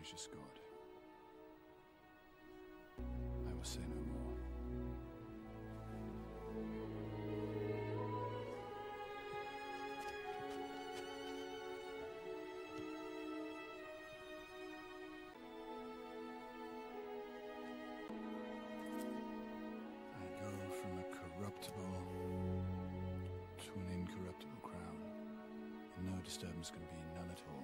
gracious God. I will say no more. I go from a corruptible to an incorruptible crown, and no disturbance can be, none at all.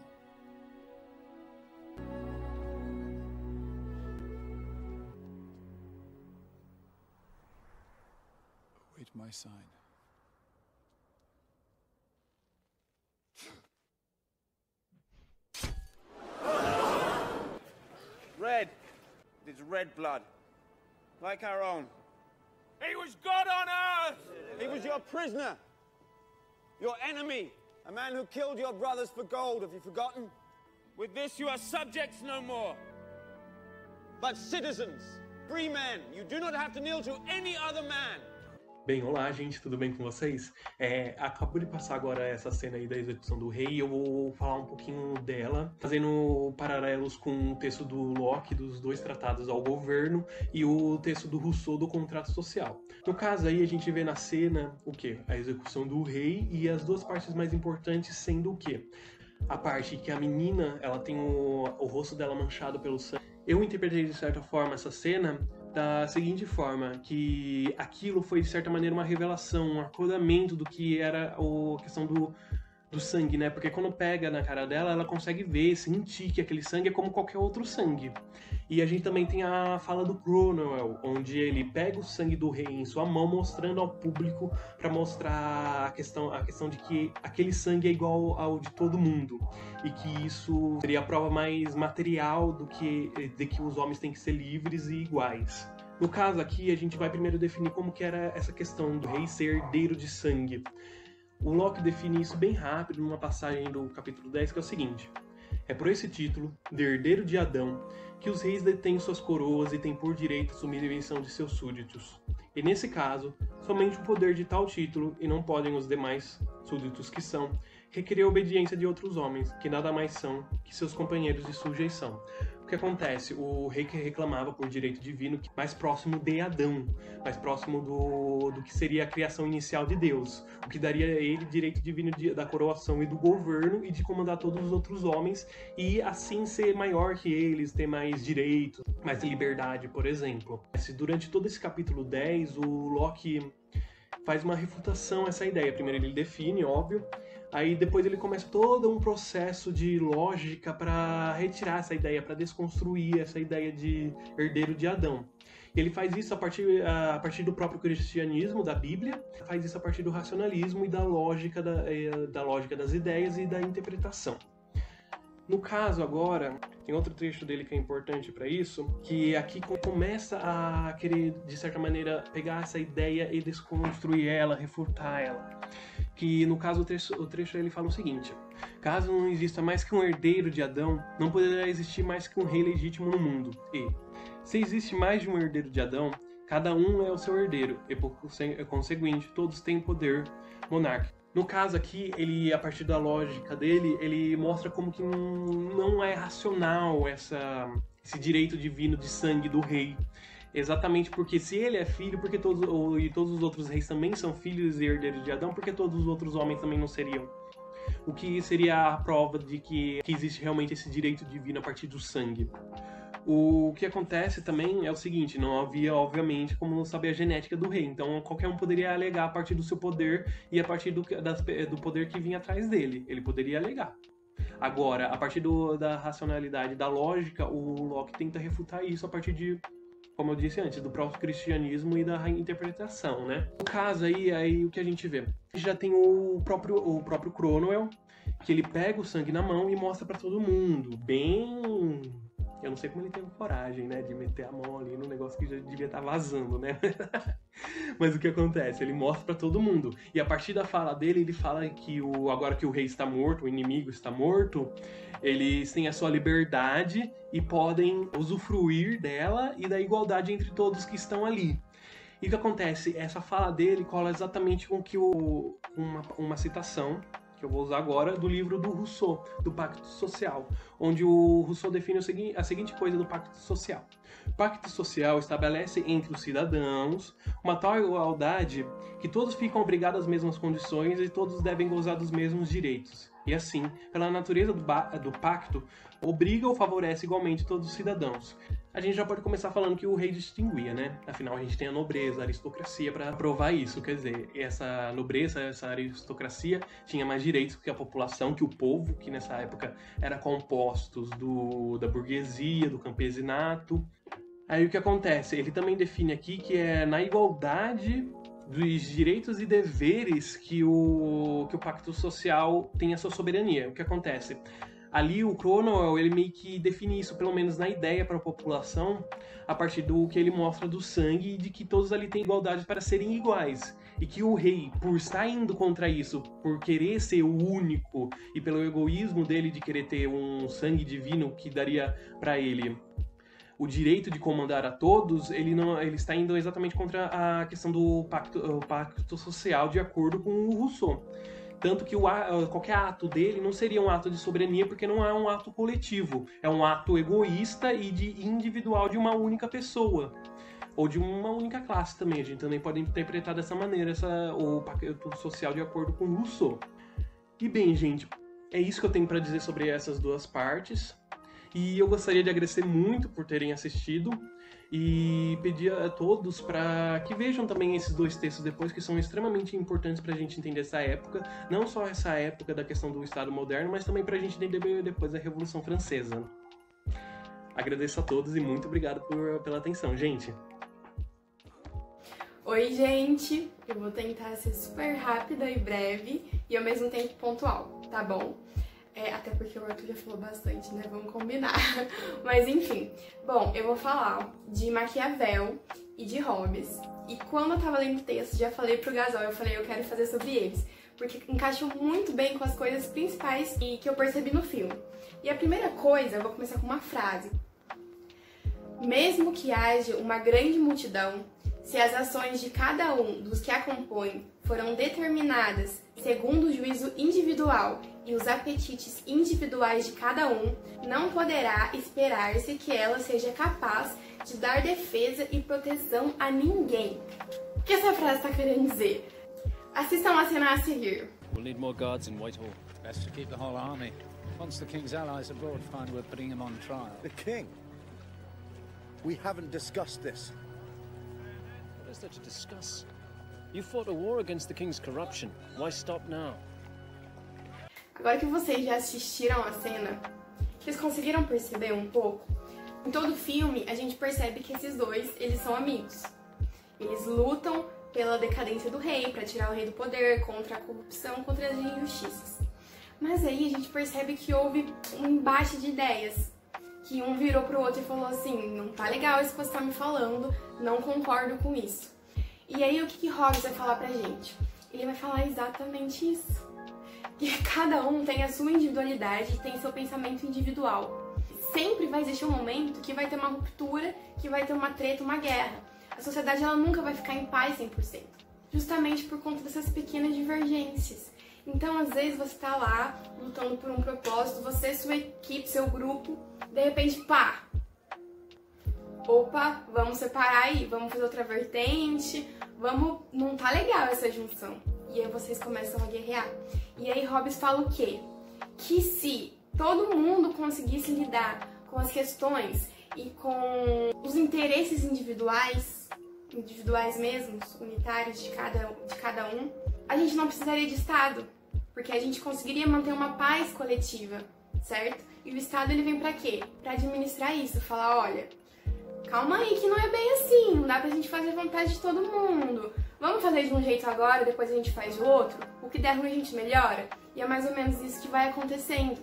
Await my sign. Red. It's red blood. Like our own. He was God on earth! He was your prisoner. Your enemy. A man who killed your brothers for gold. Have you forgotten? With this, you are subjects no more. But citizens, free men. You do not have to kneel to any other man. Bem, olá gente, tudo bem com vocês? Acabou de passar agora essa cena aí da execução do rei e eu vou falar um pouquinho dela, fazendo paralelos com o texto do Locke, dos dois tratados ao governo, e o texto do Rousseau do contrato social. No caso aí a gente vê na cena o quê? A execução do rei e as duas partes mais importantes sendo o quê? A parte que a menina, ela tem o rosto dela manchado pelo sangue. Eu interpretei de certa forma essa cena da seguinte forma, que aquilo foi de certa maneira uma revelação, um acordamento do que era a questão do sangue, né? Porque quando pega na cara dela, ela consegue ver, sentir que aquele sangue é como qualquer outro sangue. E a gente também tem a fala do Cromwell, onde ele pega o sangue do rei em sua mão, mostrando ao público para mostrar a questão de que aquele sangue é igual ao de todo mundo. E que isso seria a prova mais material de que os homens têm que ser livres e iguais. No caso aqui, a gente vai primeiro definir como que era essa questão do rei ser herdeiro de sangue. O Locke define isso bem rápido numa passagem do capítulo 10, que é o seguinte: é por esse título, de herdeiro de Adão, que os reis detêm suas coroas e têm por direito a submissão de seus súditos. E nesse caso, somente o poder de tal título, e não podem os demais súditos que são, requerer a obediência de outros homens, que nada mais são que seus companheiros de sujeição. O que acontece? O rei que reclamava por direito divino, mais próximo de Adão, mais próximo do que seria a criação inicial de Deus, o que daria a ele direito divino da coroação e do governo e de comandar todos os outros homens e assim ser maior que eles, ter mais direitos, mais liberdade, por exemplo. Durante todo esse capítulo 10, o Locke faz uma refutação a essa ideia. Primeiro ele define, óbvio, aí depois ele começa todo um processo de lógica para retirar essa ideia, para desconstruir essa ideia de herdeiro de Adão. Ele faz isso a partir do próprio cristianismo, da Bíblia, faz isso a partir do racionalismo e da lógica das ideias e da interpretação. No caso agora, tem outro trecho dele que é importante para isso, que aqui começa a querer, de certa maneira, pegar essa ideia e desconstruir ela, refutar ela. Que no caso o trecho ele fala o seguinte: caso não exista mais que um herdeiro de Adão, não poderá existir mais que um rei legítimo no mundo. E, se existe mais de um herdeiro de Adão, cada um é o seu herdeiro, e por conseguinte, todos têm poder monárquico. No caso aqui, ele, a partir da lógica dele, ele mostra como que não é racional esse direito divino de sangue do rei. Exatamente porque se ele é filho, porque todos os outros reis também são filhos e herdeiros de Adão, porque todos os outros homens também não seriam. O que seria a prova de que existe realmente esse direito divino a partir do sangue. O que acontece também é o seguinte: não havia, obviamente, como saber a genética do rei. Então, qualquer um poderia alegar a partir do seu poder e a partir do poder que vinha atrás dele. Ele poderia alegar. Agora, a partir da racionalidade, da lógica, o Locke tenta refutar isso a partir de, como eu disse antes, do próprio cristianismo e da interpretação, né? No caso aí o que a gente vê? Já tem o próprio Cromwell, que ele pega o sangue na mão e mostra pra todo mundo, bem... Eu não sei como ele teve coragem, né, de meter a mão ali no negócio que já devia estar vazando, né? Mas o que acontece? Ele mostra pra todo mundo. E a partir da fala dele, ele fala que agora que o rei está morto, o inimigo está morto, eles têm a sua liberdade e podem usufruir dela e da igualdade entre todos que estão ali. E o que acontece? Essa fala dele cola exatamente com que uma citação que eu vou usar agora, do livro do Rousseau, do Pacto Social, onde o Rousseau define a seguinte coisa do Pacto Social. O Pacto Social estabelece entre os cidadãos uma tal igualdade que todos ficam obrigados às mesmas condições e todos devem gozar dos mesmos direitos. E assim, pela natureza do pacto, obriga ou favorece igualmente todos os cidadãos. A gente já pode começar falando que o rei distinguia, né? Afinal, a gente tem a nobreza, a aristocracia para provar isso. Quer dizer, essa nobreza, essa aristocracia tinha mais direitos que a população, que o povo, que nessa época era compostos da burguesia, do campesinato. Aí o que acontece? Ele também define aqui que é na igualdade dos direitos e deveres que o Pacto Social tem a sua soberania. O que acontece? Ali o Cromwell, ele meio que define isso, pelo menos na ideia para a população, a partir do que ele mostra do sangue, de que todos ali têm igualdade para serem iguais. E que o rei, por estar indo contra isso, por querer ser o único, e pelo egoísmo dele de querer ter um sangue divino que daria para ele o direito de comandar a todos, ele está indo exatamente contra a questão do pacto social, de acordo com o Rousseau. Tanto que qualquer ato dele não seria um ato de soberania, porque não é um ato coletivo. É um ato egoísta e individual de uma única pessoa. Ou de uma única classe também. A gente também pode interpretar dessa maneira o pacto social de acordo com Rousseau. E bem, gente, é isso que eu tenho para dizer sobre essas duas partes. E eu gostaria de agradecer muito por terem assistido e pedir a todos para que vejam também esses dois textos depois, que são extremamente importantes para a gente entender essa época, não só essa época da questão do Estado moderno, mas também para a gente entender depois da Revolução Francesa. Agradeço a todos e muito obrigado pela atenção, gente. Oi, gente! Eu vou tentar ser super rápida e breve e ao mesmo tempo pontual, tá bom? Até porque o Arthur já falou bastante, né? Vamos combinar. Mas enfim. Bom, eu vou falar de Maquiavel e de Hobbes. E quando eu tava lendo o texto, já falei pro Gasol, eu quero fazer sobre eles. Porque encaixam muito bem com as coisas principais que eu percebi no filme. E a primeira coisa, eu vou começar com uma frase. Mesmo que haja uma grande multidão, se as ações de cada um dos que a compõem foram determinadas segundo o juízo individual e os apetites individuais de cada um, não poderá esperar-se que ela seja capaz de dar defesa e proteção a ninguém. O que essa frase está querendo dizer? Assistam a cena a seguir. We'll need more guards in Whitehall. Best to keep the whole army. Once the king's allies abroad find we're putting him on trial. The king? We haven't discussed this. What is there to discuss? You fought a war against the king's corruption. Why stop now? Agora que vocês já assistiram a cena, vocês conseguiram perceber um pouco? Em todo o filme, a gente percebe que esses dois, eles são amigos. Eles lutam pela decadência do rei, para tirar o rei do poder, contra a corrupção, contra as injustiças. Mas aí a gente percebe que houve um embate de ideias. Que um virou pro outro e falou assim, não tá legal isso que você tá me falando, não concordo com isso. E aí o que Hobbes vai falar pra gente? Ele vai falar exatamente isso. Que cada um tem a sua individualidade, tem seu pensamento individual. Sempre vai existir um momento que vai ter uma ruptura, que vai ter uma treta, uma guerra. A sociedade ela nunca vai ficar em paz 100%. Justamente por conta dessas pequenas divergências. Então, às vezes, você tá lá, lutando por um propósito, você, sua equipe, seu grupo, de repente, pá! Opa, vamos separar aí, vamos fazer outra vertente, não tá legal essa junção. E aí vocês começam a guerrear. E aí Hobbes fala o quê? Que se todo mundo conseguisse lidar com as questões e com os interesses individuais mesmos, unitários de cada um, a gente não precisaria de Estado, porque a gente conseguiria manter uma paz coletiva, certo? E o Estado ele vem pra quê? Pra administrar isso, falar, olha, calma aí que não é bem assim, não dá pra gente fazer a vontade de todo mundo. Vamos fazer de um jeito agora, depois a gente faz de outro? O que der ruim a gente melhora? E é mais ou menos isso que vai acontecendo.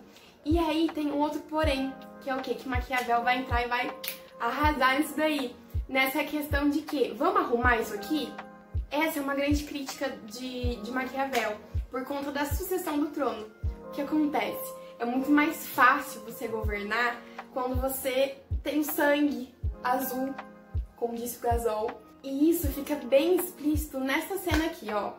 E aí tem um outro porém, que é o quê? Que Maquiavel vai entrar e vai arrasar nisso daí. Nessa questão de que, vamos arrumar isso aqui? Essa é uma grande crítica de Maquiavel, por conta da sucessão do trono. O que acontece? É muito mais fácil você governar quando você tem sangue azul, como disse o Gasol. E isso fica bem explícito nessa cena aqui, ó.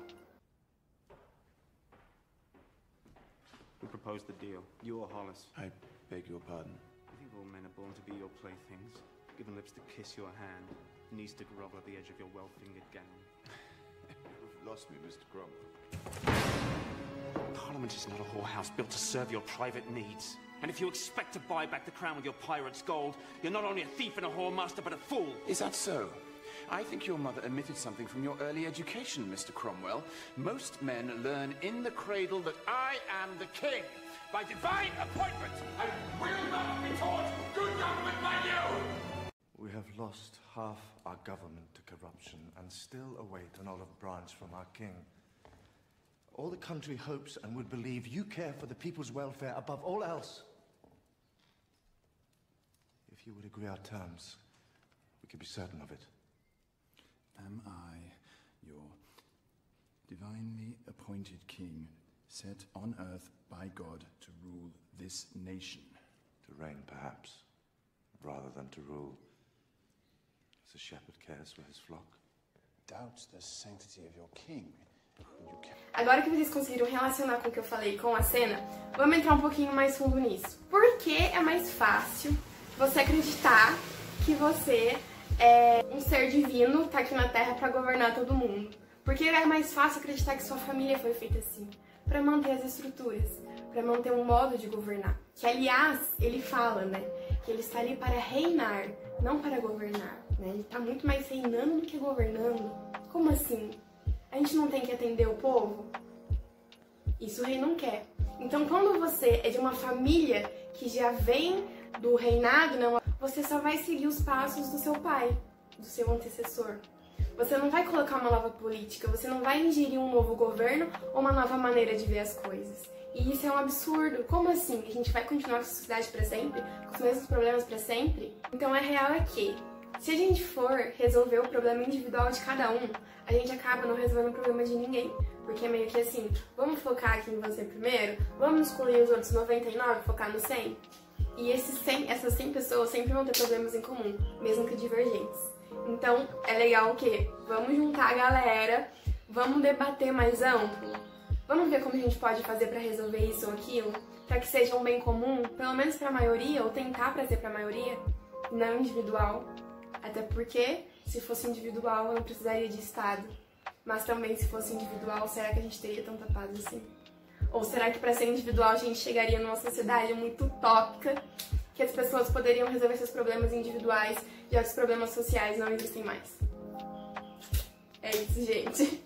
who proposed the deal? You or Hollis? I beg your pardon. I think all men are born to be your playthings. Given lips to kiss your hand, knees to grovel at the edge of your well-fingered gown. You've lost me, Mr. Cromwell. Parliament is not a whorehouse built to serve your private needs. And if you expect to buy back the crown with your pirate's gold, you're not only a thief and a whoremaster, but a fool. Is that so? I think your mother omitted something from your early education, Mr. Cromwell. Most men learn in the cradle that I am the king. By divine appointment, I will not be taught good government by you! We have lost half our government to corruption and still await an olive branch from our king. All the country hopes and would believe you care for the people's welfare above all else. If you would agree our terms, we could be certain of it. Am I, your divinely appointed king, set on earth by God to rule this nation? To reign, perhaps, rather than to rule, as a shepherd cares for his flock. Doubts the sanctity of your king. Agora que vocês conseguiram relacionar com o que eu falei com a cena, vamos entrar um pouquinho mais fundo nisso. Por que é mais fácil você acreditar que você é um ser divino, tá aqui na Terra pra governar todo mundo? Porque é mais fácil acreditar que sua família foi feita assim, pra manter as estruturas, pra manter um modo de governar. Que, aliás, ele fala, né, que ele está ali para reinar, não para governar, né? Ele tá muito mais reinando do que governando. Como assim? A gente não tem que atender o povo? Isso o rei não quer. Então, quando você é de uma família que já vem do reinado, não, você só vai seguir os passos do seu pai, do seu antecessor. Você não vai colocar uma nova política, você não vai ingerir um novo governo ou uma nova maneira de ver as coisas. E isso é um absurdo. Como assim? A gente vai continuar com a sociedade para sempre? Com os mesmos problemas para sempre? Então, a real é que, se a gente for resolver o problema individual de cada um, a gente acaba não resolvendo o problema de ninguém. Porque é meio que assim, vamos focar aqui em você primeiro, vamos excluir os outros 99 e focar no 100? E essas 100 pessoas sempre vão ter problemas em comum, mesmo que divergentes. Então, é legal o quê? Vamos juntar a galera, vamos debater mais amplo, vamos ver como a gente pode fazer para resolver isso ou aquilo, para que seja um bem comum, pelo menos para a maioria, ou tentar trazer para a maioria, não individual. Até porque, se fosse individual, eu não precisaria de Estado. Mas também, se fosse individual, será que a gente teria tanta paz assim? Ou será que para ser individual a gente chegaria numa sociedade muito utópica, que as pessoas poderiam resolver seus problemas individuais, já que os problemas sociais não existem mais? É isso, gente.